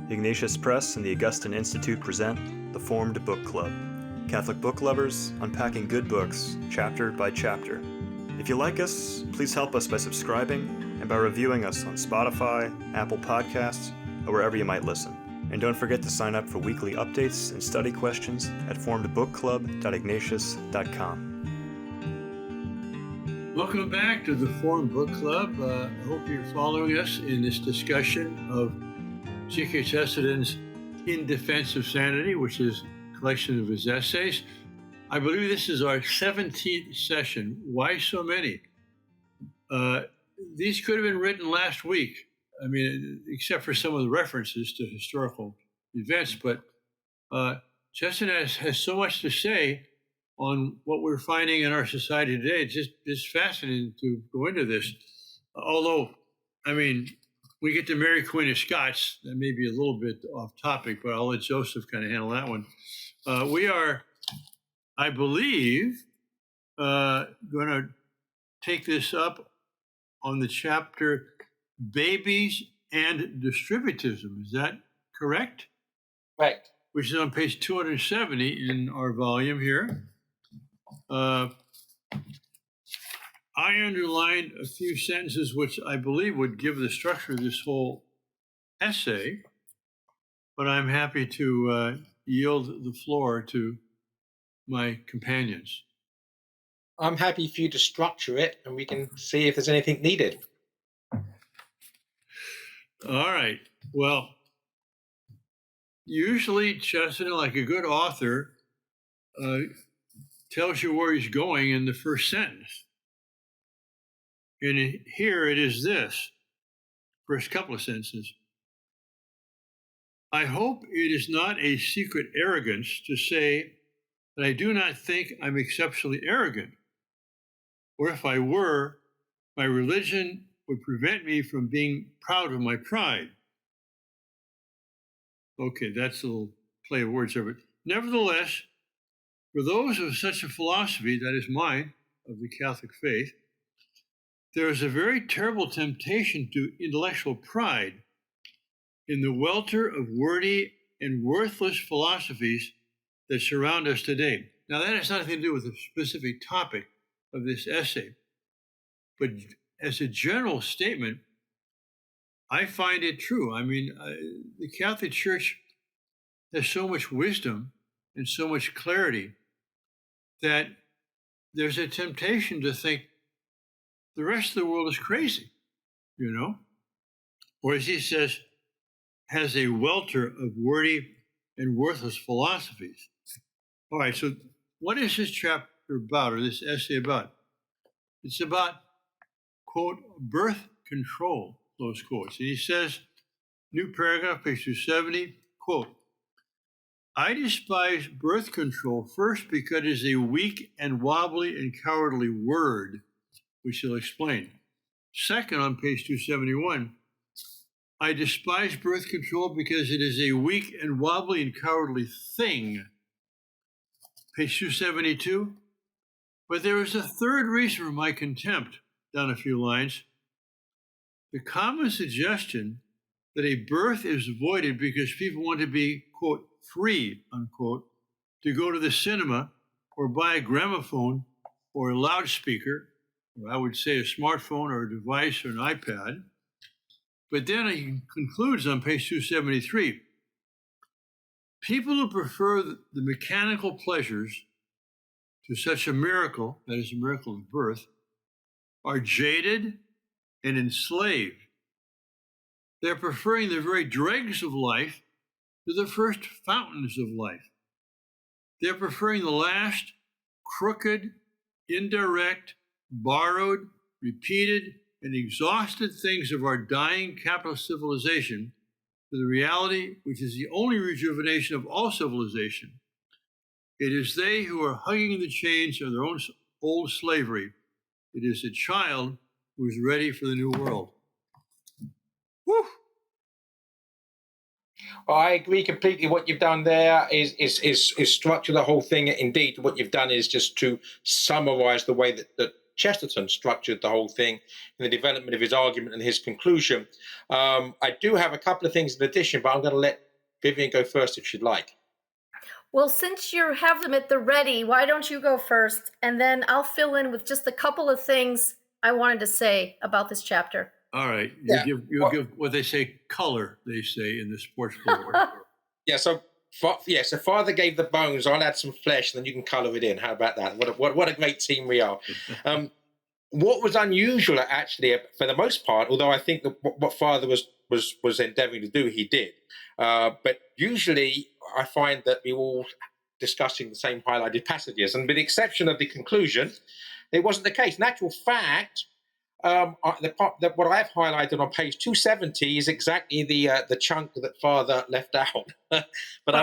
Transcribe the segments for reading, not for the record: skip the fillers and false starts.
Ignatius Press and the Augustine Institute present The Formed Book Club. Catholic book lovers unpacking good books, chapter by chapter. If you like us, please help us by subscribing and by reviewing us on Spotify, Apple Podcasts, or wherever you might listen. And don't forget to sign up for weekly updates and study questions at formedbookclub.ignatius.com. Welcome back to the Formed Book Club. I hope you're following us in this discussion of G.K. Chesterton's In Defense of Sanity, which is a collection of his essays. I believe this is our 17th session. Why so many? These could have been written last week. I mean, except for some of the references to historical events, but Chesterton has so much to say on what we're finding in our society today. It's just fascinating to go into this. Although, I mean, we get to Mary Queen of Scots. That may be a little bit off topic, but I'll let Joseph kind of handle that one. We are, I believe, going to take this up on the chapter Babies and Distributism. Is that correct? Right. Which is on page 270 in our volume here. I underlined a few sentences which I believe would give the structure of this whole essay, but I'm happy to yield the floor to my companions. I'm happy for you to structure it, and we can see if there's anything needed. All right. Well, usually Chesterton, like a good author, tells you where he's going in the first sentence. And here it is this, first couple of sentences. I hope it is not a secret arrogance to say that I do not think I'm exceptionally arrogant. Or if I were, my religion would prevent me from being proud of my pride. Okay, that's a little play of words there. But nevertheless, for those of such a philosophy, that is mine, of the Catholic faith, there is a very terrible temptation to intellectual pride in the welter of wordy and worthless philosophies that surround us today. Now, that has nothing to do with the specific topic of this essay, but as a general statement, I find it true. I mean, the Catholic Church has so much wisdom and so much clarity that there's a temptation to think the rest of the world is crazy, you know? Or as he says, has a welter of wordy and worthless philosophies. All right, so what is this chapter about, or this essay about? It's about, quote, birth control, close quotes. And he says, new paragraph, page 270, quote, I despise birth control first because it is a weak and wobbly and cowardly word, which he'll explain. Second, on page 271, I despise birth control because it is a weak and wobbly and cowardly thing. Page 272, but there is a third reason for my contempt, down a few lines. The common suggestion that a birth is avoided because people want to be, quote, free, unquote, to go to the cinema or buy a gramophone or a loudspeaker, or I would say a smartphone or a device or an iPad. But then he concludes on page 273, people who prefer the mechanical pleasures to such a miracle, that is a miracle of birth, are jaded and enslaved. They're preferring the very dregs of life to the first fountains of life. They're preferring the last crooked, indirect, borrowed, repeated, and exhausted things of our dying capitalist civilization to the reality which is the only rejuvenation of all civilization. It is they who are hugging the chains of their own old slavery. It is a child who is ready for the new world. Whew. Well, I agree completely. What you've done there is structure the whole thing. Indeed, what you've done is just to summarize the way that Chesterton structured the whole thing in the development of his argument and his conclusion. I do have a couple of things in addition, but I'm going to let Vivian go first if she'd like. Well, since you have them at the ready, why don't you go first? And then I'll fill in with just a couple of things I wanted to say about this chapter. All right. Yeah. You'll give what they say color, they say in the sports board. So Father gave the bones, I'll add some flesh, and then you can colour it in. How about that? What a great team we are. What was unusual, actually, for the most part, although I think that what Father was endeavouring to do, he did. But usually I find that we all discussing the same highlighted passages, and with the exception of the conclusion, it wasn't the case. In actual fact, the part that what I've highlighted on page 270 is exactly the chunk that Father left out. But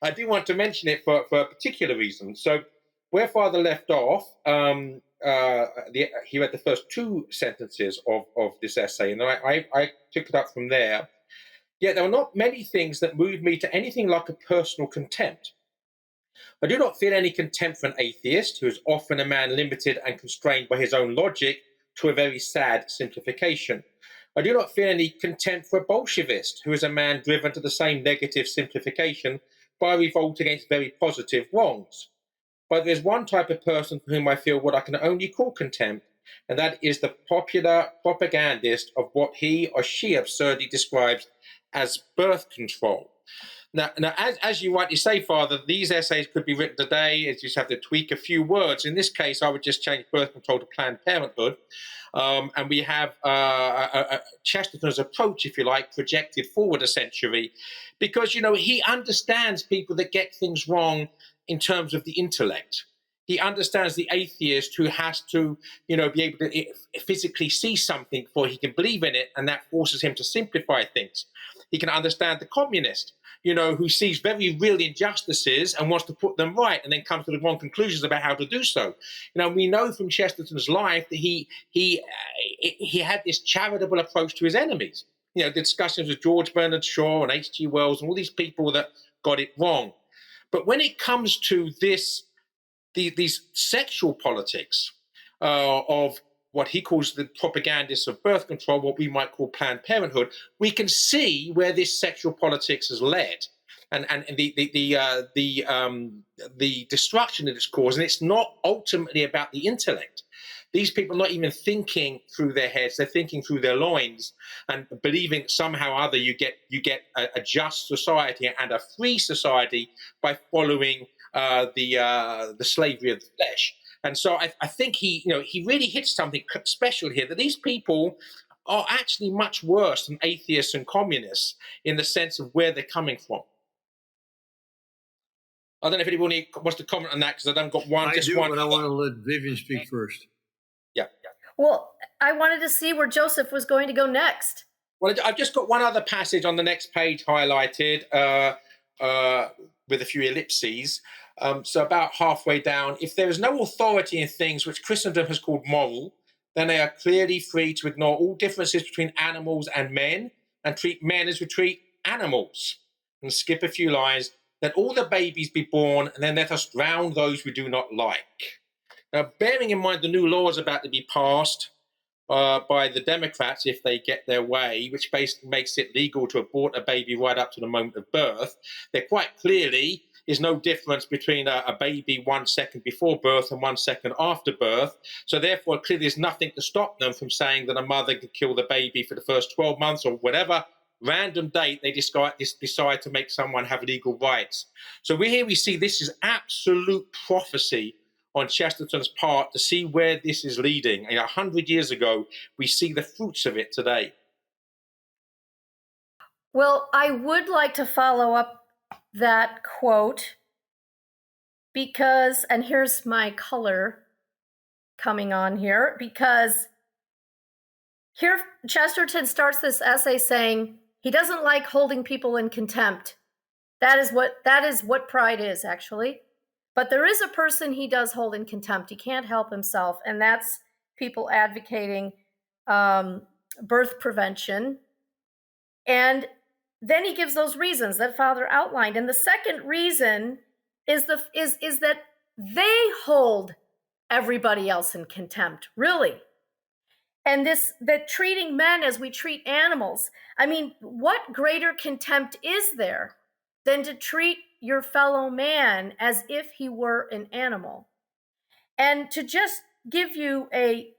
I do want to mention it for a particular reason. So where Father left off, he read the first two sentences of this essay, and I took it up from there. Yet there are not many things that move me to anything like a personal contempt. I do not feel any contempt for an atheist, who is often a man limited and constrained by his own logic to a very sad simplification. I do not feel any contempt for a Bolshevist, who is a man driven to the same negative simplification by revolt against very positive wrongs. But there is one type of person for whom I feel what I can only call contempt, and that is the popular propagandist of what he or she absurdly describes as birth control. Now as you rightly say, Father, these essays could be written today. You just have to tweak a few words. In this case, I would just change birth control to Planned Parenthood. And we have Chesterton's approach, if you like, projected forward a century, because, he understands people that get things wrong in terms of the intellect. He understands the atheist who has to, be able to physically see something before he can believe in it, and that forces him to simplify things. He can understand the communist, who sees very real injustices and wants to put them right, and then comes to the wrong conclusions about how to do so. We know from Chesterton's life that he had this charitable approach to his enemies. The discussions with George Bernard Shaw and H.G. Wells and all these people that got it wrong. But when it comes to these sexual politics of what he calls the propagandists of birth control, what we might call Planned Parenthood, we can see where this sexual politics has led, and the destruction that it's caused. And it's not ultimately about the intellect. These people are not even thinking through their heads; they're thinking through their loins and believing somehow or other you get a just society and a free society by following the slavery of the flesh. And so I think he really hits something special here, that these people are actually much worse than atheists and communists in the sense of where they're coming from. I don't know if anybody wants to comment on that, because I don't got one. I do, but I want to let Vivian speak first. Yeah. Well, I wanted to see where Joseph was going to go next. Well, I've just got one other passage on the next page highlighted with a few ellipses. So about halfway down, if there is no authority in things which Christendom has called moral, then they are clearly free to ignore all differences between animals and men, and treat men as we treat animals. And skip a few lines. Let all the babies be born, and then let us drown those we do not like. Now, bearing in mind the new law is about to be passed by the Democrats if they get their way, which basically makes it legal to abort a baby right up to the moment of birth, there quite clearly is no difference between a baby 1 second before birth and 1 second after birth. So therefore, clearly there's nothing to stop them from saying that a mother can kill the baby for the first 12 months or whatever random date they decide to make someone have legal rights. So we see this is absolute prophecy on Chesterton's part to see where this is leading. 100 years ago, we see the fruits of it today. Well, I would like to follow up that quote because, and here's my color coming on here, because here Chesterton starts this essay saying he doesn't like holding people in contempt. That is what pride is, actually. But there is a person he does hold in contempt. He can't help himself, and that's people advocating birth prevention. And then he gives those reasons that Father outlined. And the second reason is that they hold everybody else in contempt, really. And that treating men as we treat animals. I mean, what greater contempt is there than to treat your fellow man as if he were an animal? And to just give you a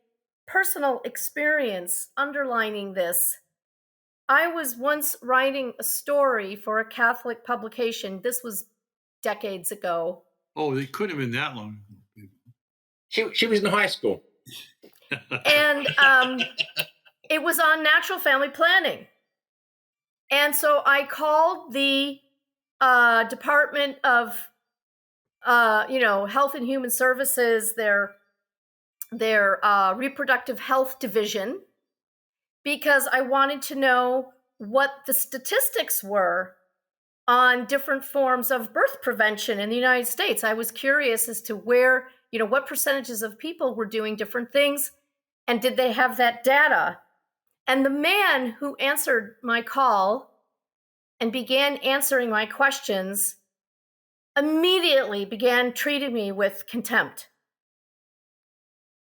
personal experience underlining this, I was once writing a story for a Catholic publication. This was decades ago. Oh, it couldn't have been that long ago. She was in high school. And it was on natural family planning. And so I called the Department of Health and Human Services, their reproductive health division, because I wanted to know what the statistics were on different forms of birth prevention in the United States. I was curious as to where, what percentages of people were doing different things, and did they have that data? And the man who answered my call and began answering my questions immediately began treating me with contempt.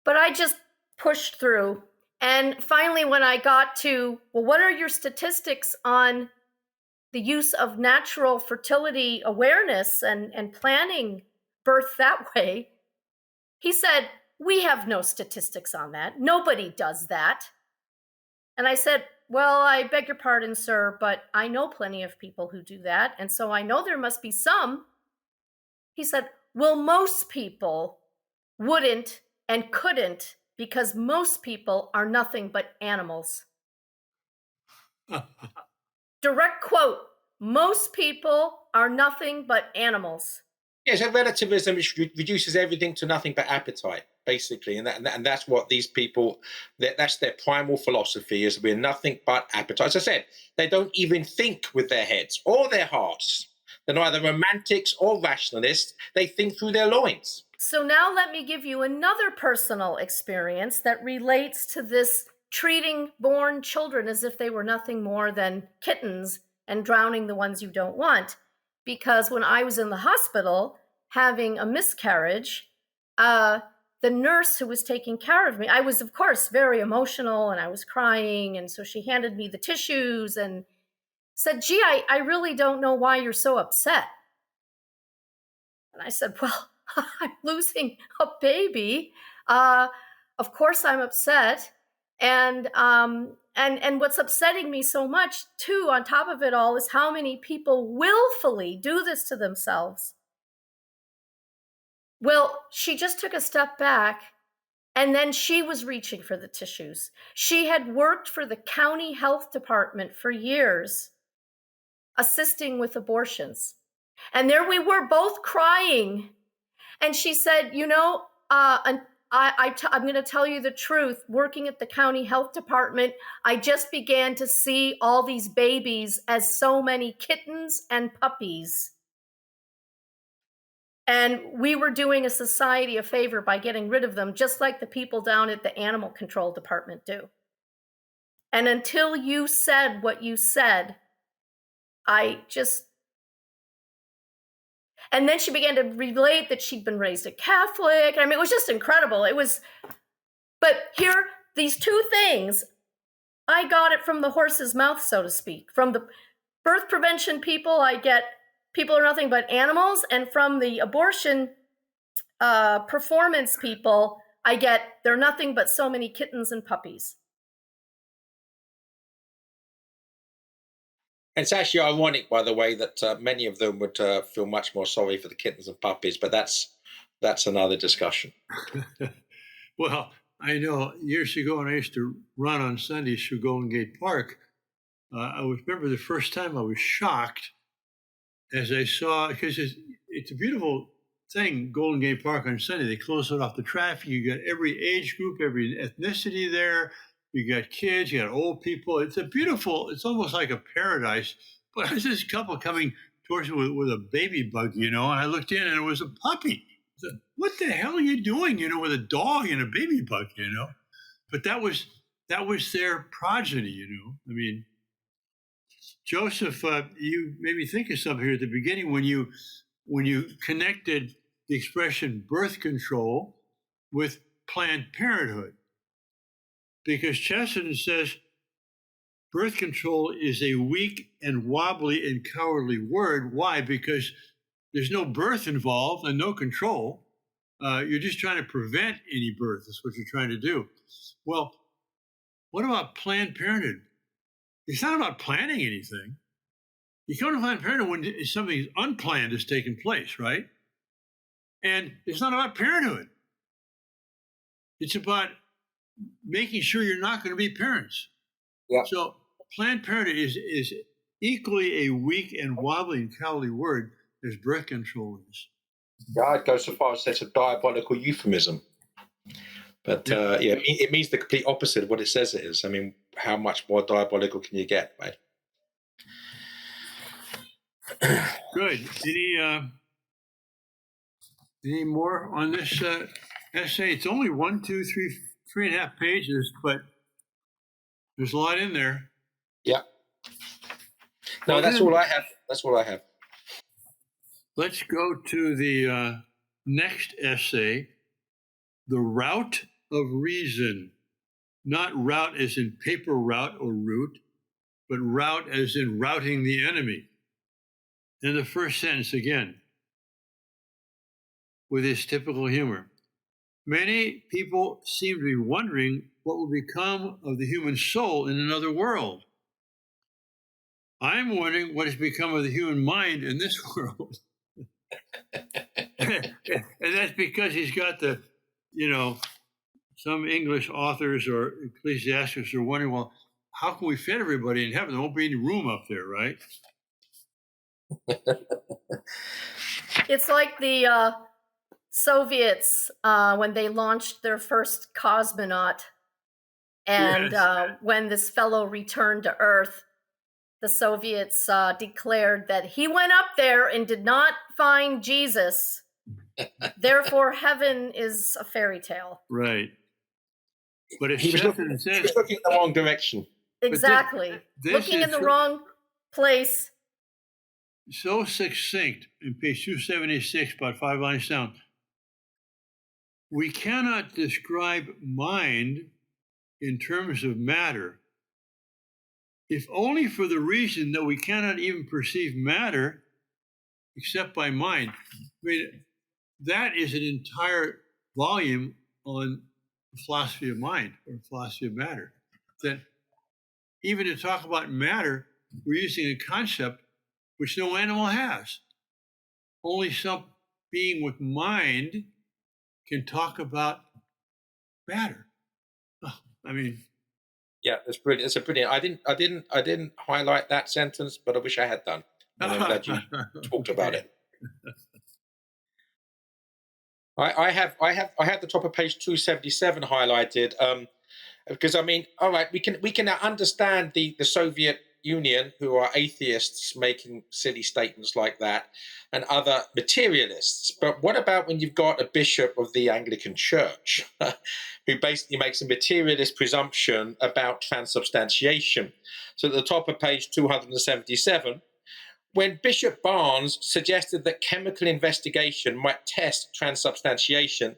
But I just pushed through. And finally, when I got to, well, what are your statistics on the use of natural fertility awareness and planning birth that way? He said, we have no statistics on that. Nobody does that. And I said, well, I beg your pardon, sir, but I know plenty of people who do that. And so I know there must be some. He said, well, most people wouldn't and couldn't, because most people are nothing but animals. Direct quote, most people are nothing but animals. Yeah, so relativism reduces everything to nothing but appetite, basically, and that's what these people, that's their primal philosophy, is we're nothing but appetite. As I said, they don't even think with their heads or their hearts. They're neither romantics or rationalists. They think through their loins. So now let me give you another personal experience that relates to this treating born children as if they were nothing more than kittens and drowning the ones you don't want. Because when I was in the hospital having a miscarriage, the nurse who was taking care of me, I was, of course, very emotional and I was crying. And so she handed me the tissues and said, gee, I really don't know why you're so upset. And I said, well, I'm losing a baby. Of course I'm upset. And what's upsetting me so much, too, on top of it all, is how many people willfully do this to themselves. Well, she just took a step back, and then she was reaching for the tissues. She had worked for the county health department for years, assisting with abortions. And there we were, both crying. And she said, I'm going to tell you the truth. Working at the county health department, I just began to see all these babies as so many kittens and puppies. And we were doing a society a favor by getting rid of them, just like the people down at the animal control department do. And until you said what you said, and then she began to relate that she'd been raised a Catholic. I mean, it was just incredible. But here, these two things, I got it from the horse's mouth, so to speak. From the birth prevention people, I get people are nothing but animals. And from the abortion performance people, I get they're nothing but so many kittens and puppies. It's actually ironic, by the way, that many of them would feel much more sorry for the kittens and puppies, but that's another discussion. Well, I know years ago when I used to run on Sundays through Golden Gate Park, I remember the first time I was shocked as I saw, because it's a beautiful thing, Golden Gate Park on Sunday. They close it off the traffic. You got every age group, every ethnicity there. You got kids, you got old people. It's it's almost like a paradise. But there's this couple coming towards me with a baby bug, and I looked in and it was a puppy. I said, what the hell are you doing, with a dog and a baby bug, But that was their progeny, I mean, Joseph, you made me think of something here at the beginning when you connected the expression birth control with Planned Parenthood, because Chesterton says birth control is a weak and wobbly and cowardly word. Why? Because there's no birth involved and no control. You're just trying to prevent any birth. That's what you're trying to do. Well, what about Planned Parenthood? It's not about planning anything. You come to Planned Parenthood when something unplanned has taken place, right? And it's not about parenthood. It's about making sure you're not going to be parents. Yeah. So Planned Parenthood is equally a weak and wobbly and cowardly word as birth control is. Yeah, I'd go so far as to say it's a diabolical euphemism. But it means the complete opposite of what it says it is. I mean, how much more diabolical can you get, right? Good. Any more on this essay? It's only 3.5 pages, but there's a lot in there. Yeah. No, that's all I have. That's all I have. Let's go to the next essay, The Rout of Reason. Not rout as in paper route or route, but rout as in routing the enemy. And the first sentence again, with his typical humor. Many people seem to be wondering what will become of the human soul in another world. I'm wondering what has become of the human mind in this world. And that's because he's got some English authors or ecclesiastics are wondering, well, how can we fit everybody in heaven? There won't be any room up there, right? It's like the Soviets when they launched their first cosmonaut. And Yes. When this fellow returned to Earth, the Soviets declared that he went up there and did not find Jesus. Therefore, heaven is a fairy tale. Right. But it's He was looking in the wrong direction. Exactly. Looking in the wrong place. So succinct in page 276, about 5 lines down. We cannot describe mind in terms of matter, if only for the reason that we cannot even perceive matter except by mind. I mean, that is an entire volume on philosophy of mind or philosophy of matter. That even to talk about matter, we're using a concept which no animal has. Only some being with mind can talk about matter. Oh, I mean, yeah, it's brilliant. It's a brilliant. I didn't highlight that sentence, but I wish I had done. And I'm glad you talked about it. I have the top of page 277 highlighted because I mean, all right, we can now understand the Soviet Union, who are atheists making silly statements like that, and other materialists. But what about when you've got a bishop of the Anglican Church who basically makes a materialist presumption about transubstantiation? So at the top of page 277, when Bishop Barnes suggested that chemical investigation might test transubstantiation,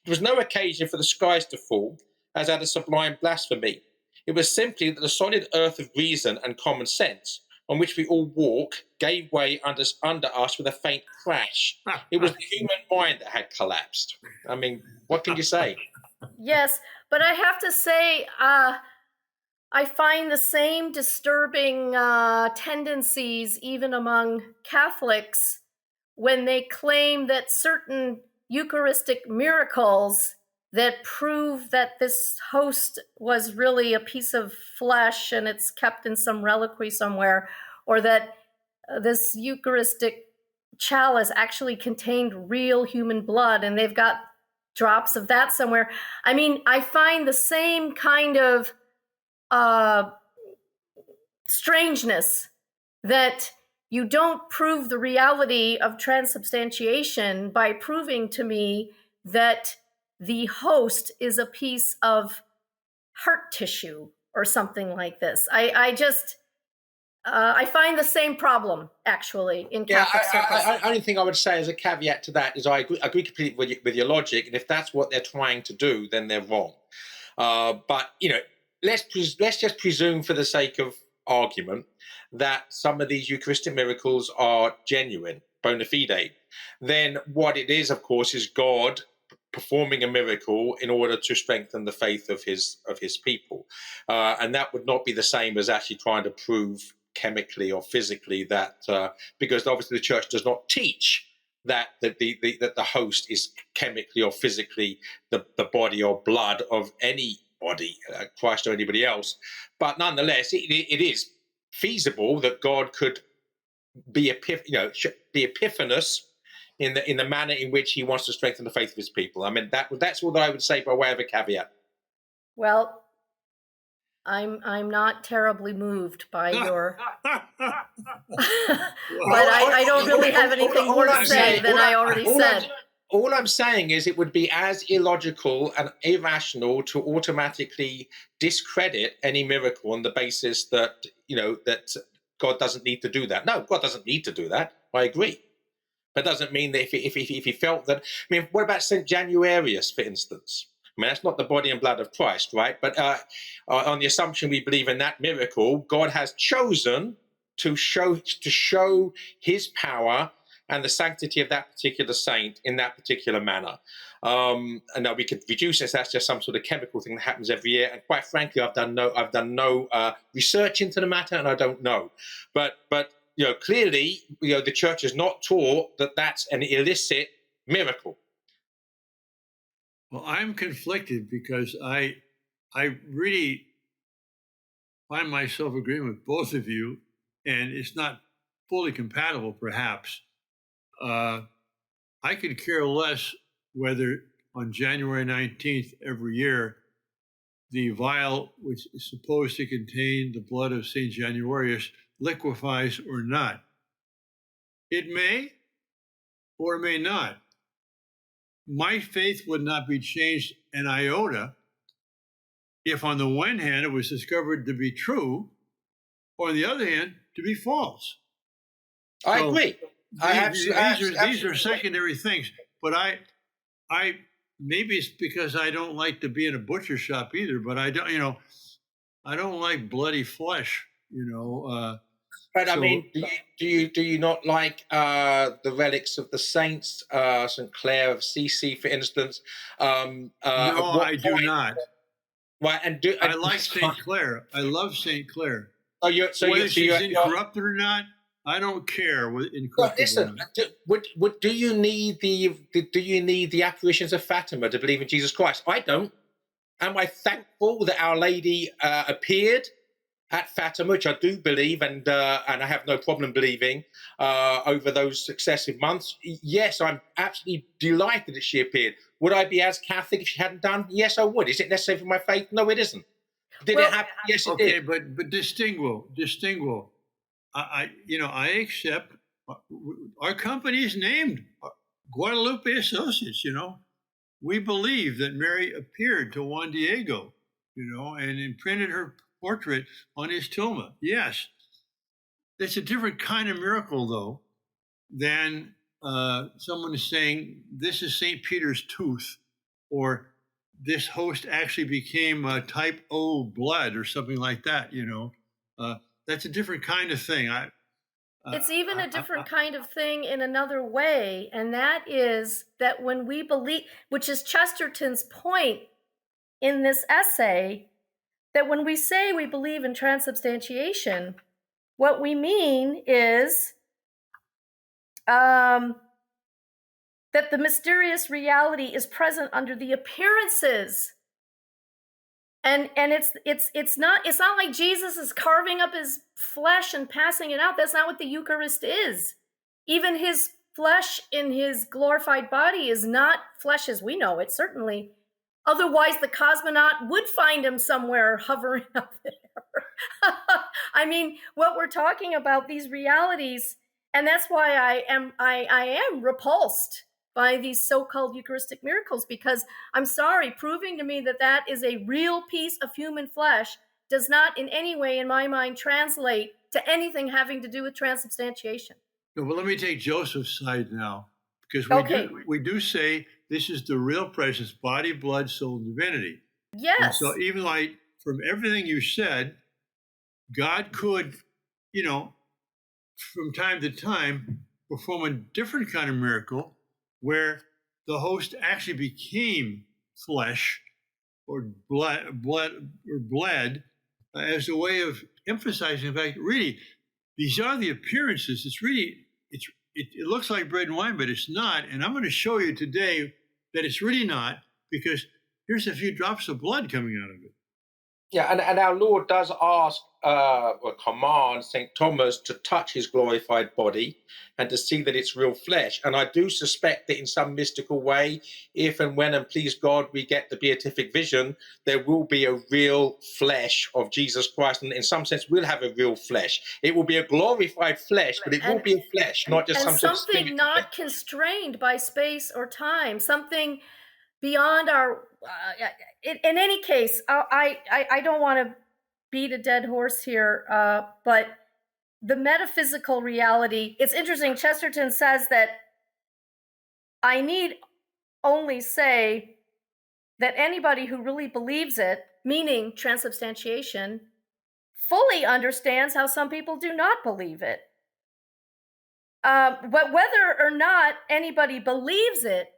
it was no occasion for the skies to fall, as at a sublime blasphemy. It was simply that the solid earth of reason and common sense, on which we all walk, gave way under us with a faint crash. It was the human mind that had collapsed. I mean, what can you say? Yes, but I have to say, I find the same disturbing tendencies even among Catholics when they claim that certain Eucharistic miracles that prove that this host was really a piece of flesh and it's kept in some reliquary somewhere, or that this Eucharistic chalice actually contained real human blood and they've got drops of that somewhere. I mean, I find the same kind of strangeness that you don't prove the reality of transubstantiation by proving to me that the host is a piece of heart tissue or something like this. I just I find the same problem, actually, in Catholic circles. Only thing I would say as a caveat to that is I agree completely with your logic, and if that's what they're trying to do, then they're wrong. But let's just presume, for the sake of argument, that some of these Eucharistic miracles are genuine, bona fide. Then what it is, of course, is God performing a miracle in order to strengthen the faith of his people, and that would not be the same as actually trying to prove chemically or physically that, because obviously the church does not teach that the host is chemically or physically the body or blood of anybody, Christ or anybody else. But nonetheless, it is feasible that God could be epiphanous in the manner in which he wants to strengthen the faith of his people. I mean, that's all that I would say by way of a caveat. Well, I'm not terribly moved by your, but I don't really have anything more to say than I already said. All I'm saying is it would be as illogical and irrational to automatically discredit any miracle on the basis that that God doesn't need to do that. No, God doesn't need to do that. I agree. That doesn't mean that if he felt that. I mean, what about St. Januarius, for instance? I mean, that's not the body and blood of Christ, right? But on the assumption we believe in that miracle, God has chosen to show his power and the sanctity of that particular saint in that particular manner. And now we could reduce this. That's just some sort of chemical thing that happens every year. And quite frankly, I've done no research into the matter, and I don't know. But clearly, the church has not taught that that's an illicit miracle. Well, I'm conflicted because I really find myself agreeing with both of you, and it's not fully compatible, perhaps. I could care less whether on January 19th every year, the vial, which is supposed to contain the blood of St. Januarius, liquefies or not. It may or it may not. My faith would not be changed an iota if, on the one hand, it was discovered to be true, or on the other hand, to be false. I agree. These are secondary things, but I maybe it's because I don't like to be in a butcher shop either. But I don't like bloody flesh. But I mean, do you not like the relics of the saints, St. Clare of Assisi, for instance? No, I do not. Right, I like St. Clare. I love St. Clare. Whether she's incorrupted or not, I don't care. Well, listen, do you need the apparitions of Fatima to believe in Jesus Christ? I don't. Am I thankful that Our Lady appeared at Fatima, which I do believe, and I have no problem believing, over those successive months? Yes, I'm absolutely delighted that she appeared. Would I be as Catholic if she hadn't done? Yes, I would. Is it necessary for my faith? No, it isn't. Did it happen? Yes, it did. Okay, but distinguo. I accept. Our company is named Guadalupe Associates. We believe that Mary appeared to Juan Diego, and imprinted her portrait on his tilma. Yes, it's a different kind of miracle, though, than someone is saying this is St. Peter's tooth, or this host actually became type O blood, or something like that. That's a different kind of thing. It's even a different kind of thing in another way, and that is that when we believe, which is Chesterton's point in this essay, that when we say we believe in transubstantiation, what we mean is that the mysterious reality is present under the appearances. And it's not like Jesus is carving up his flesh and passing it out. That's not what the Eucharist is. Even his flesh in his glorified body is not flesh as we know it, certainly. Otherwise, the cosmonaut would find him somewhere hovering up there. I mean, what we're talking about, these realities, and that's why I am repulsed by these so-called Eucharistic miracles, because I'm sorry, proving to me that that is a real piece of human flesh does not in any way, in my mind, translate to anything having to do with transubstantiation. No, but let me take Joseph's side now, because Okay. we do say this is the real presence, body, blood, soul, and divinity. And Yes. so even like from everything you said, God could, from time to time perform a different kind of miracle where the host actually became flesh or bled as a way of emphasizing the fact that really these are the appearances. It looks like bread and wine, but it's not. And I'm going to show you today that it's really not, because here's a few drops of blood coming out of it. Yeah, and our Lord does ask or command St. Thomas to touch his glorified body and to see that it's real flesh. And I do suspect that in some mystical way, if and when, and please God, we get the beatific vision, there will be a real flesh of Jesus Christ. And in some sense, we'll have a real flesh. It will be a glorified flesh, but it will be a flesh, not just and something not constrained by space or time, something beyond our in any case, I don't want to beat a dead horse here, but the metaphysical reality, it's interesting. Chesterton says that I need only say that anybody who really believes it, meaning transubstantiation, fully understands how some people do not believe it. But whether or not anybody believes it,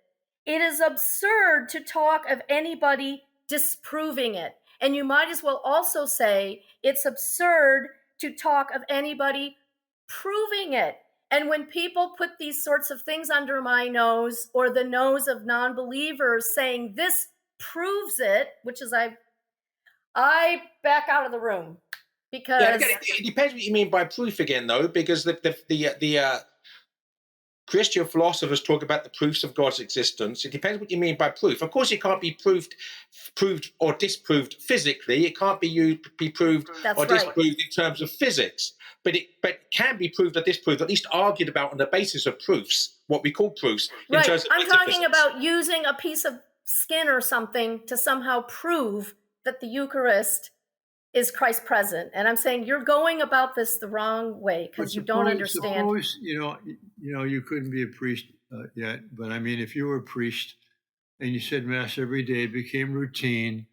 it is absurd to talk of anybody disproving it. And you might as well also say it's absurd to talk of anybody proving it. And when people put these sorts of things under my nose or the nose of non-believers saying this proves it, which is I back out of the room, because it depends what you mean by proof again, though, because the Christian philosophers talk about the proofs of God's existence. It depends what you mean by proof. Of course, it can't be proved or disproved physically. It can't be proved or disproved in terms of physics. But it can be proved or disproved, at least argued about on the basis of proofs, what we call proofs. Right. I'm talking about using a piece of skin or something to somehow prove that the Eucharist is Christ present. And I'm saying you're going about this the wrong way because you don't understand. Suppose, you couldn't be a priest yet, but I mean, if you were a priest and you said Mass every day, it became routine,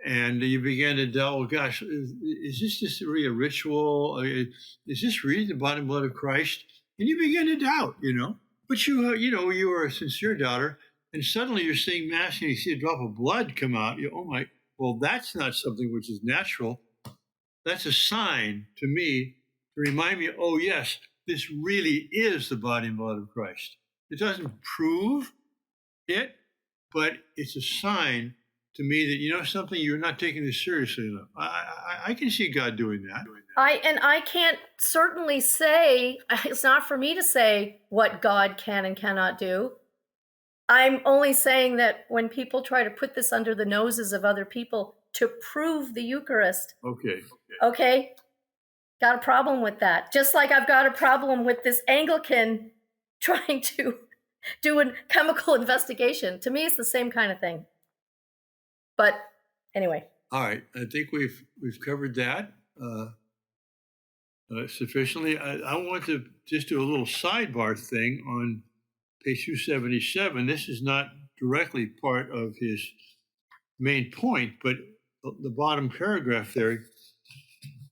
and you began to doubt, oh gosh, is this just really a ritual? Is this really the body and blood of Christ? And you begin to doubt, but you were a sincere doubter, and suddenly you're saying Mass and you see a drop of blood come out. Well, that's not something which is natural. That's a sign to me to remind me, oh, yes, this really is the body and blood of Christ. It doesn't prove it, but it's a sign to me that, something, you're not taking this seriously enough. I can see God doing that. I can't certainly say, it's not for me to say what God can and cannot do. I'm only saying that when people try to put this under the noses of other people to prove the Eucharist. Okay. Got a problem with that. Just like I've got a problem with this Anglican trying to do a chemical investigation. To me, it's the same kind of thing. But anyway. All right. I think we've covered that sufficiently. I want to just do a little sidebar thing on page 277. This is not directly part of his main point, but the bottom paragraph there,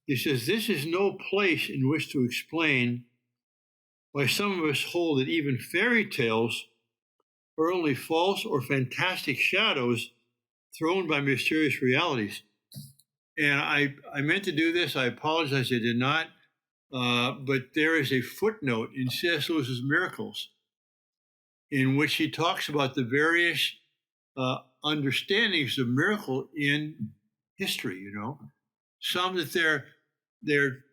he says, this is no place in which to explain why some of us hold that even fairy tales are only false or fantastic shadows thrown by mysterious realities. And I meant to do this. I apologize I did not. But there is a footnote in C.S. Lewis's Miracles in which he talks about the various understandings of miracle in history, Some that they're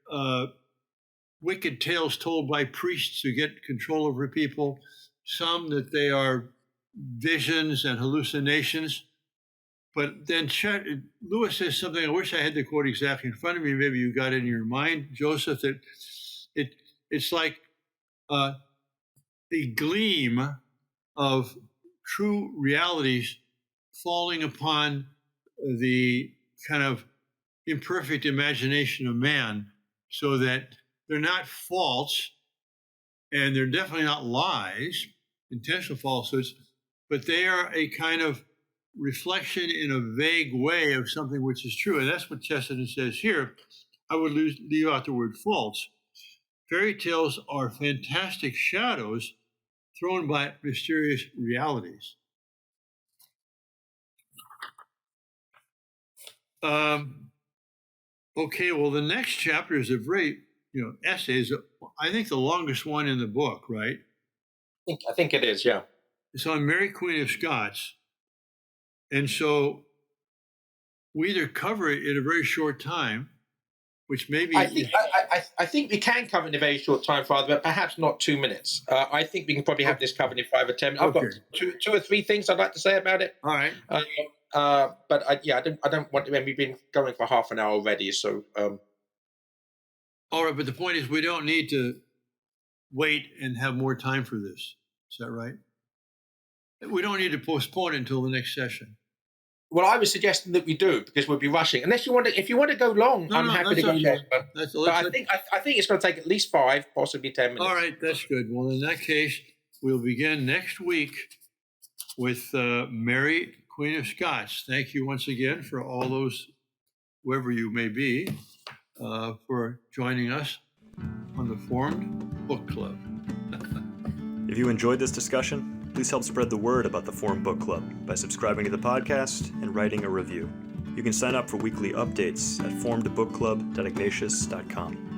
wicked tales told by priests who get control over people. Some that they are visions and hallucinations. But then Lewis says something, I wish I had the quote exactly in front of me. Maybe you got it in your mind, Joseph, that it's like a gleam of true realities falling upon the kind of imperfect imagination of man. so that they're not false, and they're definitely not lies, intentional falsehoods, but they are a kind of reflection in a vague way of something which is true. And that's what Chesterton says here. I would leave out the word false. Fairy tales are fantastic shadows thrown by mysterious realities. Okay, well, the next chapter is a very, essay is, I think, the longest one in the book, right? I think it is, yeah. It's on Mary, Queen of Scots. And so we either cover it in a very short time, which maybe... I think we can cover it in a very short time, Father, but perhaps not 2 minutes. I think we can probably have this covered in 5 or 10 minutes. I've got two or three things I'd like to say about it. All right. But I don't want to... We've been going for half an hour already, so... All right, but the point is we don't need to wait and have more time for this. Is that right? We don't need to postpone it until the next session. Well, I was suggesting that we do, because we'll be rushing. Unless you want to, if you want to go long, I'm happy to go long. But I think it's going to take at least 5, possibly 10 minutes. All right, that's good. Well, in that case, we'll begin next week with Mary, Queen of Scots. Thank you once again for all those, whoever you may be, for joining us on the Formed Book Club. If you enjoyed this discussion, please help spread the word about the Formed Book Club by subscribing to the podcast and writing a review. You can sign up for weekly updates at formedbookclub.ignatius.com.